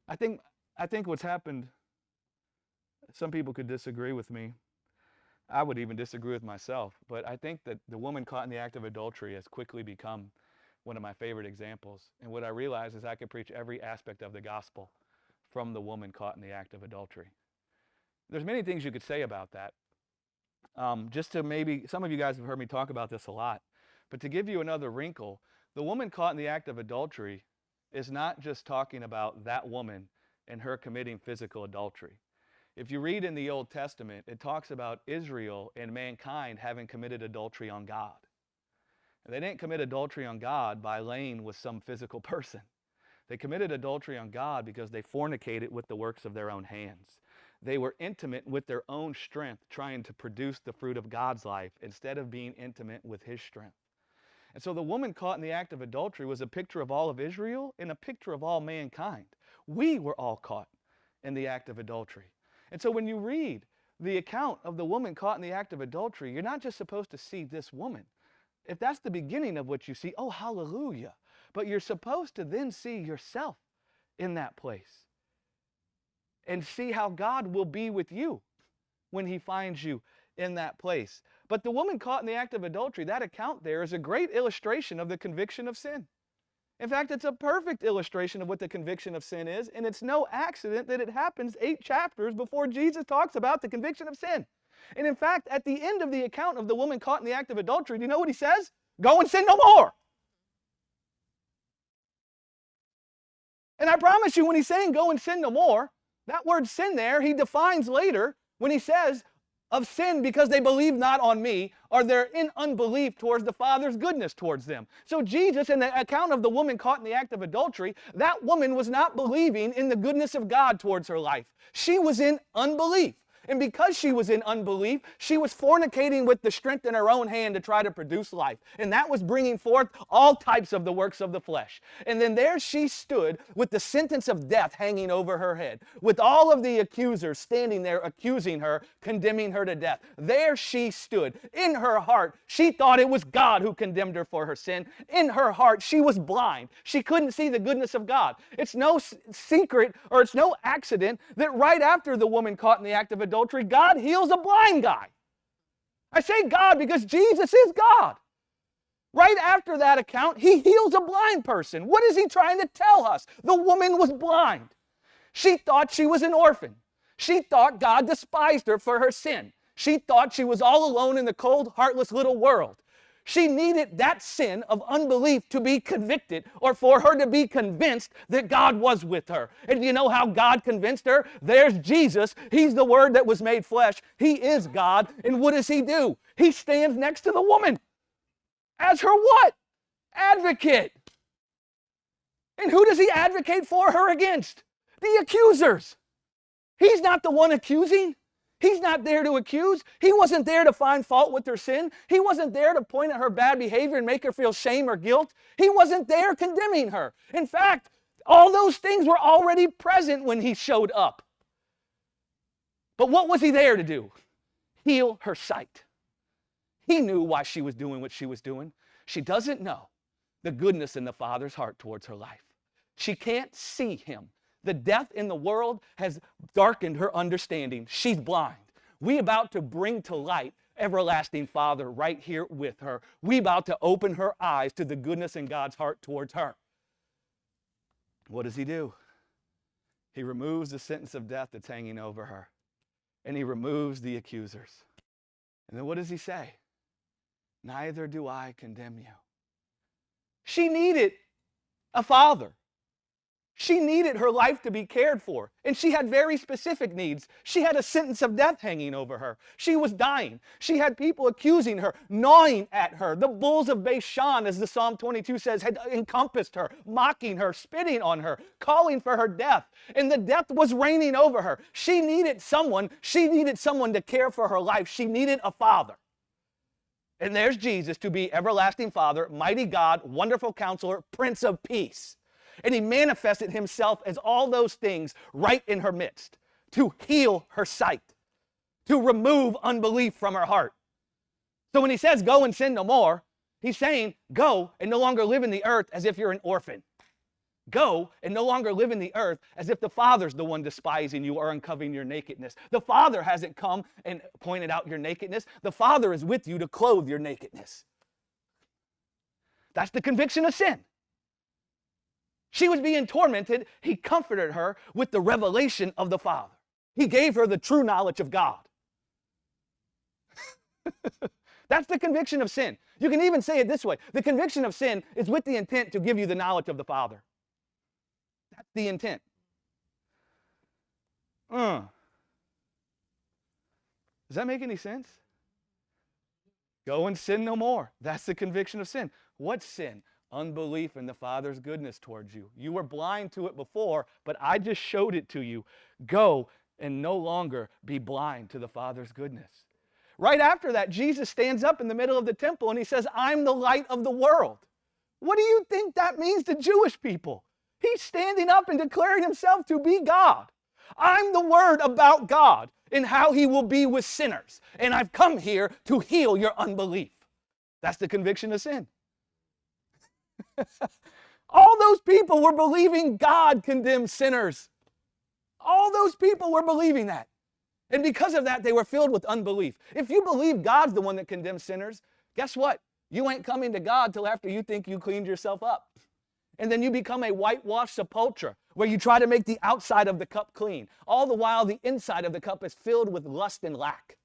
I think what's happened, some people could disagree with me. I would even disagree with myself. But I think that the woman caught in the act of adultery has quickly become one of my favorite examples. And what I realize is I could preach every aspect of the gospel from the woman caught in the act of adultery. There's many things you could say about that. Just to maybe, some of you guys have heard me talk about this a lot, but to give you another wrinkle, the woman caught in the act of adultery is not just talking about that woman and her committing physical adultery. If you read in the Old Testament, it talks about Israel and mankind having committed adultery on God. And they didn't commit adultery on God by laying with some physical person. They committed adultery on God because they fornicated with the works of their own hands. They were intimate with their own strength, trying to produce the fruit of God's life instead of being intimate with His strength. And so the woman caught in the act of adultery was a picture of all of Israel and a picture of all mankind. We were all caught in the act of adultery. And so when you read the account of the woman caught in the act of adultery, you're not just supposed to see this woman. If that's the beginning of what you see, oh, hallelujah. But you're supposed to then see yourself in that place and see how God will be with you when He finds you in that place. But the woman caught in the act of adultery, that account there is a great illustration of the conviction of sin. In fact, it's a perfect illustration of what the conviction of sin is, and it's no accident that it happens 8 chapters before Jesus talks about the conviction of sin. And in fact, at the end of the account of the woman caught in the act of adultery, do you know what He says? Go and sin no more. And I promise you, when He's saying go and sin no more, that word sin there, He defines later when He says, of sin because they believe not on me, or they're in unbelief towards the Father's goodness towards them. So Jesus, in the account of the woman caught in the act of adultery, that woman was not believing in the goodness of God towards her life. She was in unbelief. And because she was in unbelief, she was fornicating with the strength in her own hand to try to produce life. And that was bringing forth all types of the works of the flesh. And then there she stood with the sentence of death hanging over her head, with all of the accusers standing there accusing her, condemning her to death. There she stood. In her heart, she thought it was God who condemned her for her sin. In her heart, she was blind. She couldn't see the goodness of God. It's no secret, or it's no accident that right after the woman caught in the act of adultery, God heals a blind guy. I say God because Jesus is God. Right after that account, He heals a blind person. What is He trying to tell us? The woman was blind. She thought she was an orphan. She thought God despised her for her sin. She thought she was all alone in the cold, heartless little world. She needed that sin of unbelief to be convicted, or for her to be convinced that God was with her. And you know how God convinced her? There's Jesus. He's the Word that was made flesh. He is God. And what does He do? He stands next to the woman as her what? Advocate. And who does He advocate for her against? The accusers. He's not the one accusing. He's not there to accuse. He wasn't there to find fault with her sin. He wasn't there to point at her bad behavior and make her feel shame or guilt. He wasn't there condemning her. In fact, all those things were already present when He showed up. But what was He there to do? Heal her sight. He knew why she was doing what she was doing. She doesn't know the goodness in the Father's heart towards her life. She can't see Him. The death in the world has darkened her understanding. She's blind. We about to bring to light everlasting Father right here with her. We about to open her eyes to the goodness in God's heart towards her. What does He do? He removes the sentence of death that's hanging over her. And He removes the accusers. And then what does He say? Neither do I condemn you. She needed a father. She needed her life to be cared for, and she had very specific needs. She had a sentence of death hanging over her. She was dying. She had people accusing her, gnawing at her. The bulls of Bashan, as the Psalm 22 says, had encompassed her, mocking her, spitting on her, calling for her death, and the death was reigning over her. She needed someone to care for her life. She needed a father. And there's Jesus to be everlasting Father, mighty God, wonderful Counselor, Prince of Peace. And He manifested Himself as all those things right in her midst to heal her sight, to remove unbelief from her heart. So when He says, go and sin no more, He's saying, go and no longer live in the earth as if you're an orphan. Go and no longer live in the earth as if the Father's the one despising you or uncovering your nakedness. The Father hasn't come and pointed out your nakedness. The Father is with you to clothe your nakedness. That's the conviction of sin. She was being tormented. He comforted her with the revelation of the Father. He gave her the true knowledge of God. That's the conviction of sin. You can even say it this way. The conviction of sin is with the intent to give you the knowledge of the Father. That's the intent. Does that make any sense? Go and sin no more. That's the conviction of sin. What sin? Unbelief in the Father's goodness towards you. You were blind to it before, but I just showed it to you. Go and no longer be blind to the Father's goodness. Right after that, Jesus stands up in the middle of the temple and he says, I'm the light of the world. What do you think that means to Jewish people? He's standing up and declaring himself to be God. I'm the word about God and how he will be with sinners. And I've come here to heal your unbelief. That's the conviction of sin. All those people were believing God condemns sinners. All those people were believing that. And because of that, they were filled with unbelief. If you believe God's the one that condemns sinners, guess what? You ain't coming to God till after you think you cleaned yourself up. And then you become a whitewashed sepulcher where you try to make the outside of the cup clean. All the while, the inside of the cup is filled with lust and lack.